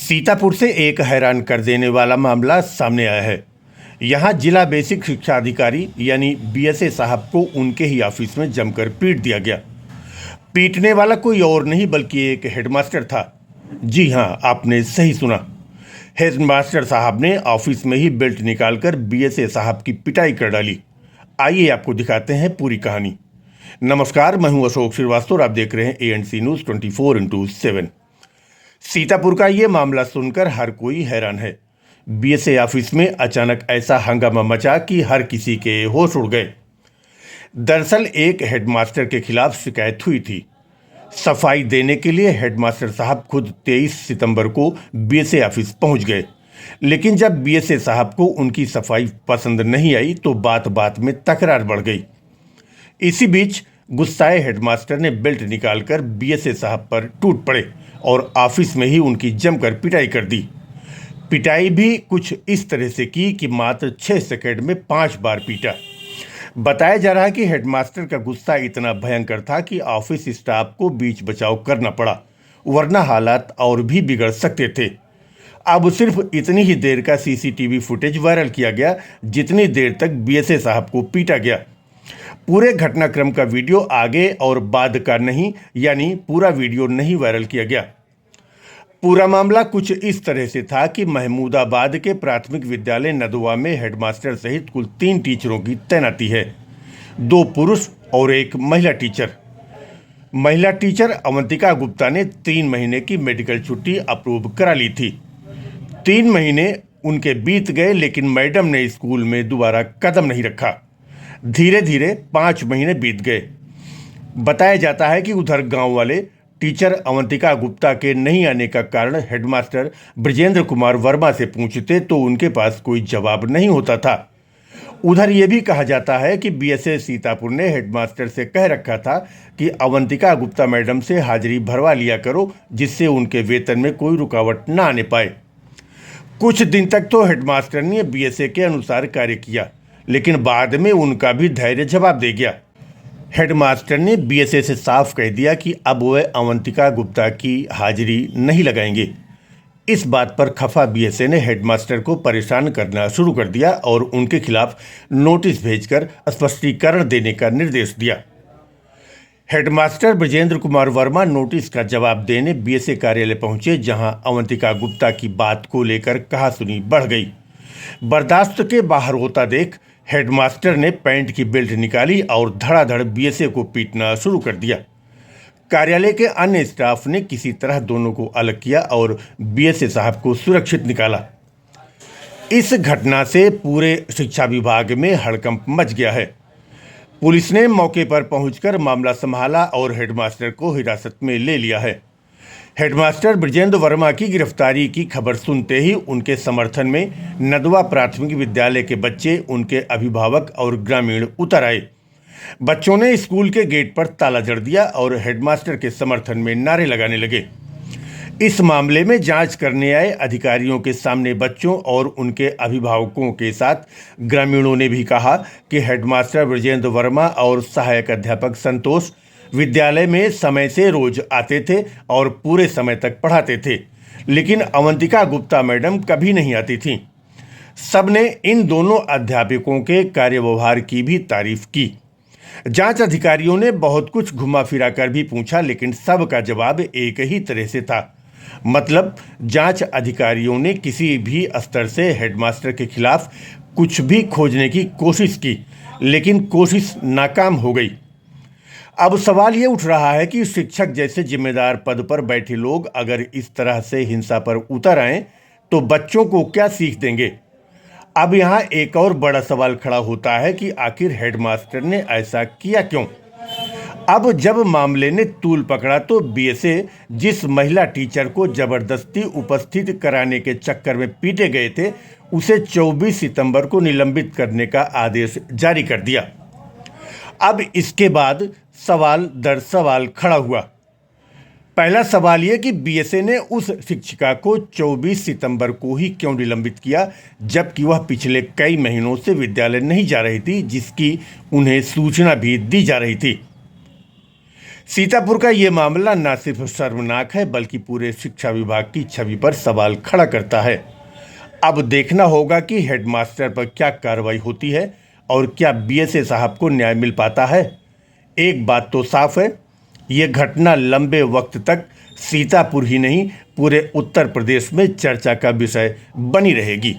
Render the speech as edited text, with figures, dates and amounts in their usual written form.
सीतापुर से एक हैरान कर देने वाला मामला सामने आया है। यहां जिला बेसिक शिक्षा अधिकारी यानी बीएसए साहब को उनके ही ऑफिस में जमकर पीट दिया गया। पीटने वाला कोई और नहीं बल्कि एक हेडमास्टर था। जी हां, आपने सही सुना। हेडमास्टर साहब ने ऑफिस में ही बेल्ट निकालकर बीएसए साहब की पिटाई कर डाली। आइए आपको दिखाते हैं पूरी कहानी। नमस्कार, मैं हूं अशोक श्रीवास्तव और आप देख रहे हैं एएनसी न्यूज़ 24x7। सीतापुर का ये मामला सुनकर हर कोई हैरान है। बीएसए ऑफिस में अचानक ऐसा हंगामा मचा कि हर किसी के होश उड़ गए। दरअसल एक हेडमास्टर के खिलाफ शिकायत हुई थी। सफाई देने के लिए हेडमास्टर साहब खुद 23 सितंबर को बीएसए ऑफिस पहुंच गए, लेकिन जब बीएसए साहब को उनकी सफाई पसंद नहीं आई तो बात बात में तकरार बढ़ गई। इसी बीच गुस्साए हेडमास्टर ने बेल्ट निकालकर बीएसए साहब पर टूट पड़े और ऑफिस में ही उनकी जमकर पिटाई कर दी। पिटाई भी कुछ इस तरह से की कि मात्र 6 सेकंड में 5 बार पीटा। बताया जा रहा है कि हेडमास्टर का गुस्सा इतना भयंकर था कि ऑफिस स्टाफ को बीच बचाव करना पड़ा, वरना हालात और भी बिगड़ सकते थे। अब सिर्फ इतनी ही देर का सीसीटीवी फुटेज वायरल किया गया जितनी देर तक बीएसए साहब को पीटा गया। पूरे घटनाक्रम का वीडियो आगे और बाद का नहीं, यानी पूरा वीडियो नहीं वायरल किया गया। पूरा मामला कुछ इस तरह से था कि महमूदाबाद के प्राथमिक विद्यालय नदवा में हेडमास्टर सहित कुल 3 टीचरों की तैनाती है। 2 पुरुष और 1 महिला टीचर। महिला टीचर अवंतिका गुप्ता ने 3 महीने की मेडिकल छुट्टी अप्रूव करा ली थी। 3 महीने उनके बीत गए, लेकिन मैडम ने स्कूल में दोबारा कदम नहीं रखा। धीरे धीरे 5 महीने बीत गए। बताया जाता है कि उधर गांव वाले टीचर अवंतिका गुप्ता के नहीं आने का कारण हेडमास्टर ब्रजेंद्र कुमार वर्मा से पूछते तो उनके पास कोई जवाब नहीं होता था। उधर ये भी कहा जाता है कि बीएसए सीतापुर ने हेडमास्टर से कह रखा था कि अवंतिका गुप्ता मैडम से हाजिरी भरवा लिया करो, जिससे उनके वेतन में कोई रुकावट न आने पाए। कुछ दिन तक तो हेडमास्टर ने बीएसए के अनुसार कार्य किया, लेकिन बाद में उनका भी धैर्य जवाब दे गया। हेडमास्टर ने बीएसए से साफ कह दिया कि अब वह अवंतिका गुप्ता की हाजिरी नहीं लगाएंगे। इस बात पर खफा बीएसए ने हेडमास्टर को परेशान करना शुरू कर दिया और उनके खिलाफ नोटिस भेजकर स्पष्टीकरण देने का निर्देश दिया। हेडमास्टर ब्रजेंद्र कुमार वर्मा नोटिस का जवाब देने बीएसए कार्यालय पहुंचे, जहां अवंतिका गुप्ता की बात को लेकर कहासुनी बढ़ गई। बर्दाश्त के बाहर होता देख हेडमास्टर ने पैंट की बेल्ट निकाली और धड़ाधड़ बीएसए को पीटना शुरू कर दिया। कार्यालय के अन्य स्टाफ ने किसी तरह दोनों को अलग किया और बीएसए साहब को सुरक्षित निकाला। इस घटना से पूरे शिक्षा विभाग में हड़कंप मच गया है। पुलिस ने मौके पर पहुंचकर मामला संभाला और हेडमास्टर को हिरासत में ले लिया है। हेडमास्टर ब्रजेंद्र वर्मा की गिरफ्तारी की खबर सुनते ही उनके समर्थन में नदवा प्राथमिक विद्यालय के बच्चे, उनके अभिभावक और ग्रामीण उतर आए। बच्चों ने स्कूल के गेट पर ताला जड़ दिया और हेडमास्टर के समर्थन में नारे लगाने लगे। इस मामले में जांच करने आए अधिकारियों के सामने बच्चों और उनके अभिभावकों के साथ ग्रामीणों ने भी कहा कि हेडमास्टर ब्रजेंद्र वर्मा और सहायक अध्यापक संतोष विद्यालय में समय से रोज आते थे और पूरे समय तक पढ़ाते थे, लेकिन अवंतिका गुप्ता मैडम कभी नहीं आती थीं। सबने इन दोनों अध्यापकों के कार्यव्यवहार की भी तारीफ की। जांच अधिकारियों ने बहुत कुछ घुमा फिरा कर भी पूछा, लेकिन सबका जवाब एक ही तरह से था। मतलब जांच अधिकारियों ने किसी भी स्तर से हेडमास्टर के खिलाफ कुछ भी खोजने की कोशिश की, लेकिन कोशिश नाकाम हो गई। अब सवाल ये उठ रहा है कि शिक्षक जैसे जिम्मेदार पद पर बैठे लोग अगर इस तरह से हिंसा पर उतर आएं तो बच्चों को क्या सीख देंगे। अब यहाँ एक और बड़ा सवाल खड़ा होता है कि आखिर हेडमास्टर ने ऐसा किया क्यों। अब जब मामले ने तूल पकड़ा तो बीएसए जिस महिला टीचर को जबरदस्ती उपस्थित कराने के चक्कर में पीटे गए थे, उसे 24 सितंबर को निलंबित करने का आदेश जारी कर दिया। अब इसके बाद सवाल दर सवाल खड़ा हुआ। पहला सवाल यह कि बीएसए ने उस शिक्षिका को 24 सितंबर को ही क्यों निलंबित किया, जबकि वह पिछले कई महीनों से विद्यालय नहीं जा रही थी, जिसकी उन्हें सूचना भी दी जा रही थी। सीतापुर का ये मामला न सिर्फ शर्मनाक है बल्कि पूरे शिक्षा विभाग की छवि पर सवाल खड़ा करता है। अब देखना होगा कि हेडमास्टर पर क्या कार्रवाई होती है और क्या बीएसए साहब को न्याय मिल पाता है। एक बात तो साफ है, ये घटना लंबे वक्त तक सीतापुर ही नहीं पूरे उत्तर प्रदेश में चर्चा का विषय बनी रहेगी।